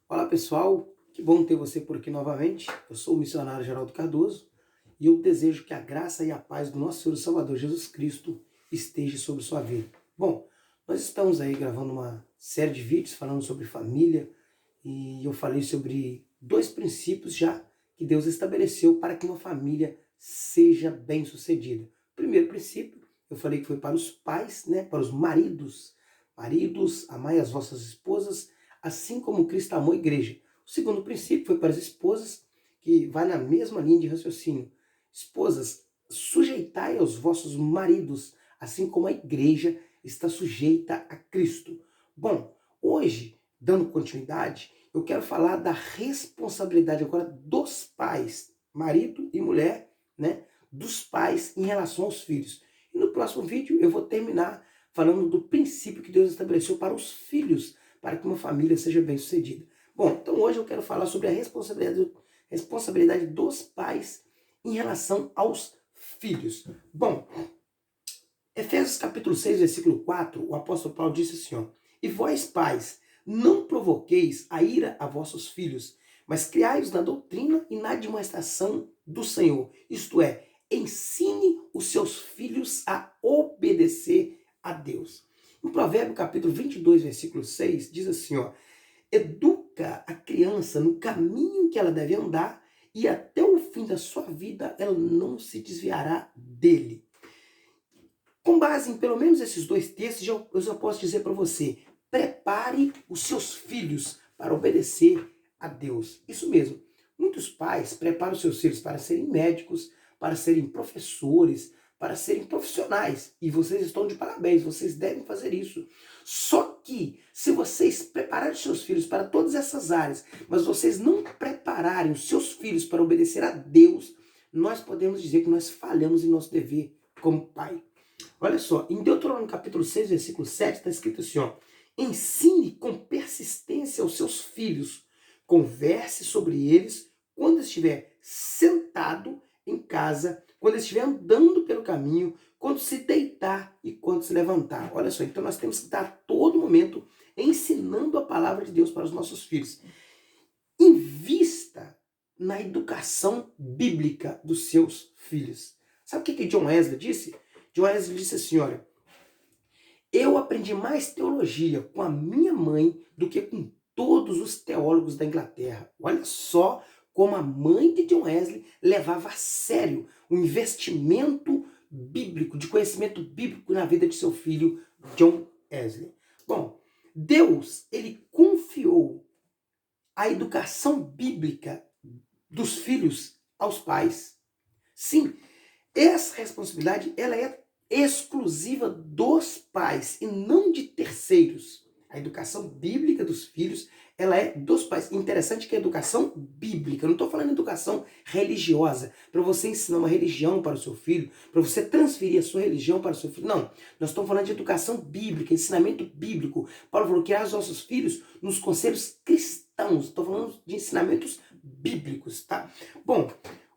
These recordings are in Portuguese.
Olá pessoal, que bom ter você por aqui novamente. Eu sou o missionário Geraldo Cardoso e eu desejo que a graça e a paz do nosso Senhor e Salvador Jesus Cristo esteja sobre sua vida. Bom, nós estamos aí gravando uma série de vídeos falando sobre família e eu falei sobre dois princípios já que Deus estabeleceu para que uma família seja bem-sucedida. O primeiro princípio, eu falei que foi para os pais, para os maridos. Maridos, amai as vossas esposas, assim como Cristo amou a igreja. O segundo princípio foi para as esposas, que vai na mesma linha de raciocínio. Esposas, sujeitai aos vossos maridos, assim como a igreja está sujeita a Cristo. Bom, hoje, dando continuidade, eu quero falar da responsabilidade agora dos pais, marido e mulher, dos pais em relação aos filhos. E no próximo vídeo eu vou terminar falando do princípio que Deus estabeleceu para os filhos, para que uma família seja bem-sucedida. Bom, então hoje eu quero falar sobre a responsabilidade dos pais em relação aos filhos. Bom, Efésios capítulo 6, versículo 4, o apóstolo Paulo disse assim, ó, e vós pais, não provoqueis a ira a vossos filhos, mas criai-os na doutrina e na admoestação do Senhor. Isto é, ensine os seus filhos a obedecer a Deus. No Provérbio capítulo 22, versículo 6, diz assim, ó, educa a criança no caminho que ela deve andar e até o fim da sua vida ela não se desviará dele. Com base em pelo menos esses dois textos, eu já posso dizer para você, prepare os seus filhos para obedecer a Deus. Isso mesmo, muitos pais preparam os seus filhos para serem médicos, para serem professores, para serem profissionais. E vocês estão de parabéns, vocês devem fazer isso. Só que, se vocês prepararem os seus filhos para todas essas áreas, mas vocês não prepararem os seus filhos para obedecer a Deus, nós podemos dizer que nós falhamos em nosso dever como pai. Olha só, em Deuteronômio capítulo 6, versículo 7, está escrito assim, ó, ensine com persistência aos seus filhos, converse sobre eles quando estiver sentado em casa, quando estiver andando pelo caminho, quando se deitar e quando se levantar. Olha só, então nós temos que estar a todo momento ensinando a palavra de Deus para os nossos filhos. Invista na educação bíblica dos seus filhos. Sabe o que John Wesley disse? John Wesley disse assim, olha, eu aprendi mais teologia com a minha mãe do que com todos os teólogos da Inglaterra. Olha só como a mãe de John Wesley levava a sério o investimento bíblico, de conhecimento bíblico na vida de seu filho, John Wesley. Bom, Deus, ele confiou a educação bíblica dos filhos aos pais. Sim, essa responsabilidade ela é exclusiva dos pais e não de terceiros. A educação bíblica dos filhos, ela é dos pais. Interessante que a educação bíblica, eu não estou falando educação religiosa, para você ensinar uma religião para o seu filho, para você transferir a sua religião para o seu filho. Não, nós estamos falando de educação bíblica, ensinamento bíblico. Paulo falou que criar os nossos filhos nos conselhos cristãos. Estou falando de ensinamentos bíblicos, tá? Bom,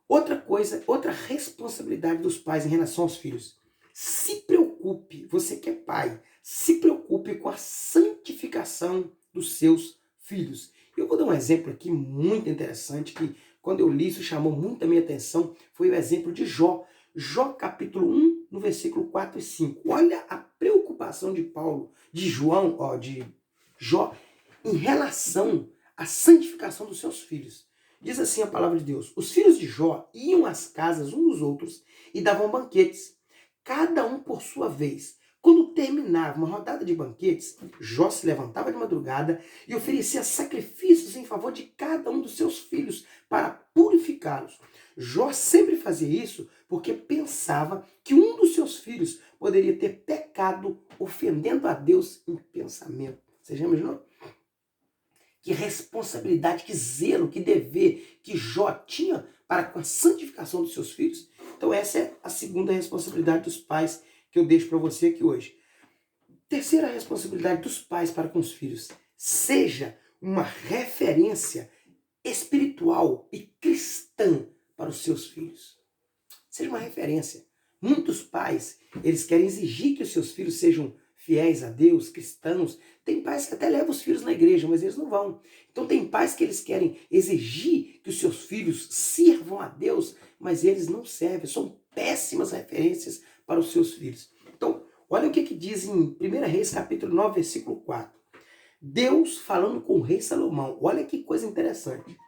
outra coisa, outra responsabilidade dos pais em relação aos filhos. Se preocupe, você que é pai, se preocupe com a santificação dos seus filhos. Eu vou dar um exemplo aqui muito interessante que quando eu li isso chamou muito a minha atenção, foi o exemplo de Jó. Jó capítulo 1, no versículo 4 e 5. Olha a preocupação de Paulo, de Jó, em relação à santificação dos seus filhos. Diz assim a palavra de Deus, os filhos de Jó iam às casas uns dos outros e davam banquetes, cada um por sua vez. Quando terminava uma rodada de banquetes, Jó se levantava de madrugada e oferecia sacrifícios em favor de cada um dos seus filhos para purificá-los. Jó sempre fazia isso porque pensava que um dos seus filhos poderia ter pecado ofendendo a Deus em pensamento. Você já imaginou? Que responsabilidade, que zelo, que dever que Jó tinha para com a santificação dos seus filhos. Então essa é a segunda responsabilidade dos pais que eu deixo para você aqui hoje. Terceira responsabilidade dos pais para com os filhos. Seja uma referência espiritual e cristã para os seus filhos. Seja uma referência. Muitos pais, eles querem exigir que os seus filhos sejam fiéis a Deus, cristãos, tem pais que até levam os filhos na igreja, mas eles não vão. Então tem pais que eles querem exigir que os seus filhos sirvam a Deus, mas eles não servem, são péssimas referências para os seus filhos. Então, olha o que diz em 1 Reis capítulo 9, versículo 4. Deus falando com o rei Salomão, olha que coisa interessante.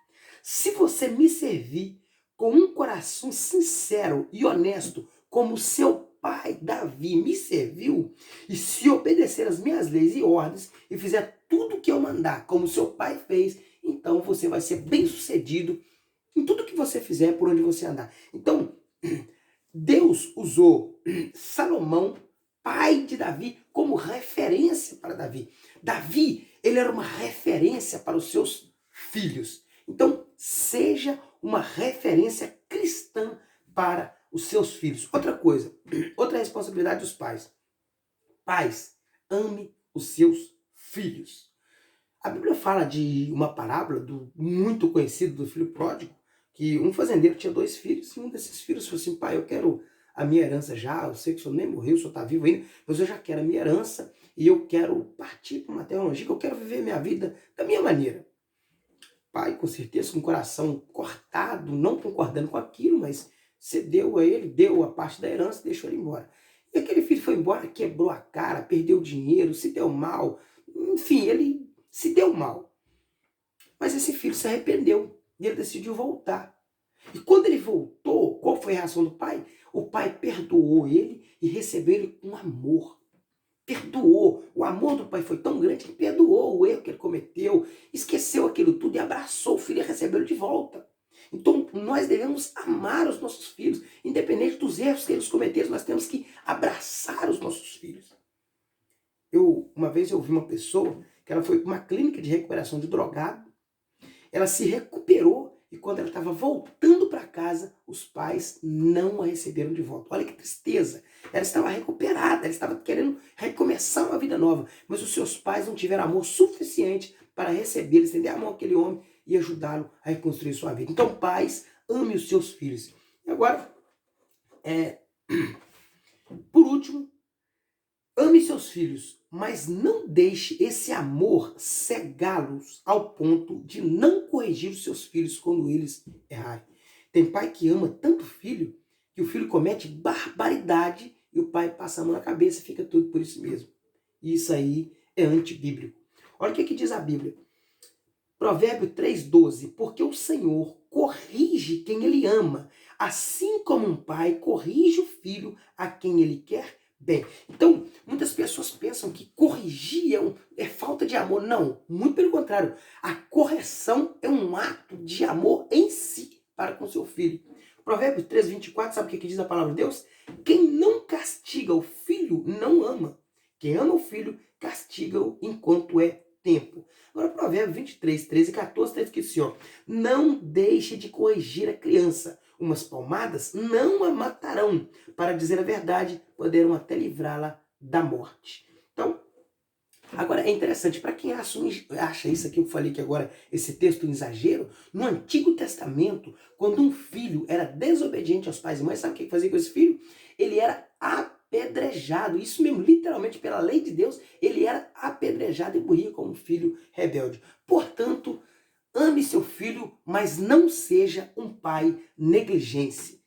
Se você me servir com um coração sincero e honesto, como seu pai Davi me serviu, e se obedecer às minhas leis e ordens, e fizer tudo o que eu mandar, como seu pai fez, então você vai ser bem-sucedido em tudo que você fizer, por onde você andar. Então, Deus usou Salomão, pai de Davi, como referência para Davi. Davi, ele era uma referência para os seus filhos. Então, seja uma referência cristã para os seus filhos. Outra coisa, outra responsabilidade dos pais. Pais, ame os seus filhos. A Bíblia fala de uma parábola muito conhecido do filho pródigo, que um fazendeiro tinha 2 filhos, e um desses filhos falou assim: pai, eu quero a minha herança já, eu sei que o senhor nem morreu, o senhor está vivo ainda, mas eu já quero a minha herança, e eu quero partir para uma terra longínqua, eu quero viver minha vida da minha maneira. Pai, com certeza, com o coração cortado, não concordando com aquilo, mas cedeu a ele, deu a parte da herança e deixou ele embora. E aquele filho foi embora, quebrou a cara, perdeu dinheiro, se deu mal, enfim, ele se deu mal. Mas esse filho se arrependeu e ele decidiu voltar. E quando ele voltou, qual foi a reação do pai? O pai perdoou ele e recebeu ele com amor. Perdoou. O amor do pai foi tão grande que perdoou o erro que ele cometeu, esqueceu aquilo tudo e abraçou o filho e recebeu ele de volta. Então, nós devemos amar os nossos filhos, independente dos erros que eles cometeram, nós temos que abraçar os nossos filhos. Uma vez eu vi uma pessoa que ela foi para uma clínica de recuperação de drogado, ela se recuperou e quando ela estava voltando para casa, os pais não a receberam de volta. Olha que tristeza. Ela estava recuperada, ela estava querendo recomeçar uma vida nova, mas os seus pais não tiveram amor suficiente para recebê-lo, estender a mão àquele homem e ajudá-lo a reconstruir sua vida. Então, pais, ame os seus filhos. E agora, por último, ame seus filhos, mas não deixe esse amor cegá-los ao ponto de não corrigir os seus filhos quando eles errarem. Tem pai que ama tanto o filho que o filho comete barbaridade e o pai passa a mão na cabeça e fica tudo por isso mesmo. E isso aí é antibíblico. Olha o que diz a Bíblia. Provérbio 3,12. Porque o Senhor corrige quem ele ama, assim como um pai corrige o filho a quem ele quer bem. Então, muitas pessoas pensam que corrigir é falta de amor. Não, muito pelo contrário. A correção é um ato de amor em si para com seu filho. Provérbio 3,24, sabe o que diz a palavra de Deus? Quem não castiga o filho não ama. Quem ama o filho, castiga-o enquanto é tempo. Agora, Provérbio 23, 13 e 14 está escrito assim, ó: não deixe de corrigir a criança. Umas palmadas não a matarão. Para dizer a verdade, poderão até livrá-la da morte. Então, agora é interessante, para quem acha isso aqui, eu falei que agora, esse texto é um exagero, no Antigo Testamento, quando um filho era desobediente aos pais e mães, sabe o que fazia com esse filho? Ele era apedrejado, isso mesmo, literalmente, pela lei de Deus, ele era apedrejado e morria como filho rebelde. Portanto, ame seu filho, mas não seja um pai negligente.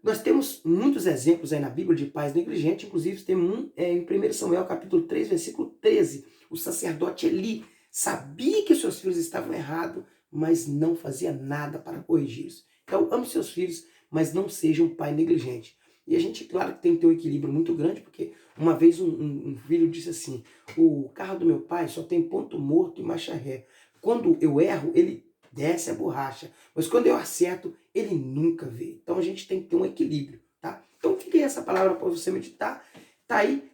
Nós temos muitos exemplos aí na Bíblia de pais negligentes, inclusive tem um em 1 Samuel capítulo 3, versículo 13. O sacerdote Eli sabia que os seus filhos estavam errados, mas não fazia nada para corrigi-los. Então, ame seus filhos, mas não seja um pai negligente. E a gente, claro, que tem que ter um equilíbrio muito grande, porque uma vez um filho disse assim: o carro do meu pai só tem ponto morto e marcha ré. Quando eu erro, ele desce a borracha, mas quando eu acerto, ele nunca vê. Então a gente tem que ter um equilíbrio, tá? Então fica aí essa palavra para você meditar. Tá aí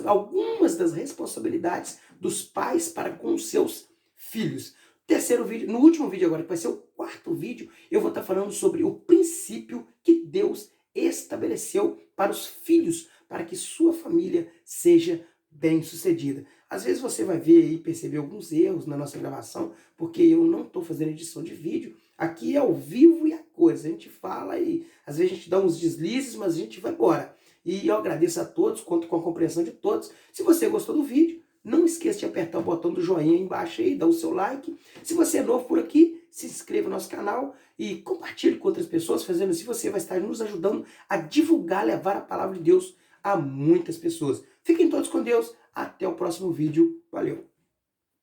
algumas das responsabilidades dos pais para com os seus filhos. Terceiro vídeo, no último vídeo agora, que vai ser o 4º vídeo, eu vou estar falando sobre o princípio que Deus estabeleceu para os filhos, para que sua família seja bem-sucedida. Às vezes você vai ver e perceber alguns erros na nossa gravação, porque eu não estou fazendo edição de vídeo. Aqui é ao vivo e a coisa. A gente fala e às vezes a gente dá uns deslizes, mas a gente vai embora. E eu agradeço a todos, conto com a compreensão de todos. Se você gostou do vídeo, não esqueça de apertar o botão do joinha aí embaixo aí, dar o seu like. Se você é novo por aqui, se inscreva no nosso canal e compartilhe com outras pessoas. Fazendo assim, você vai estar nos ajudando a divulgar, levar a palavra de Deus a muitas pessoas. Fiquem todos com Deus. Até o próximo vídeo. Valeu!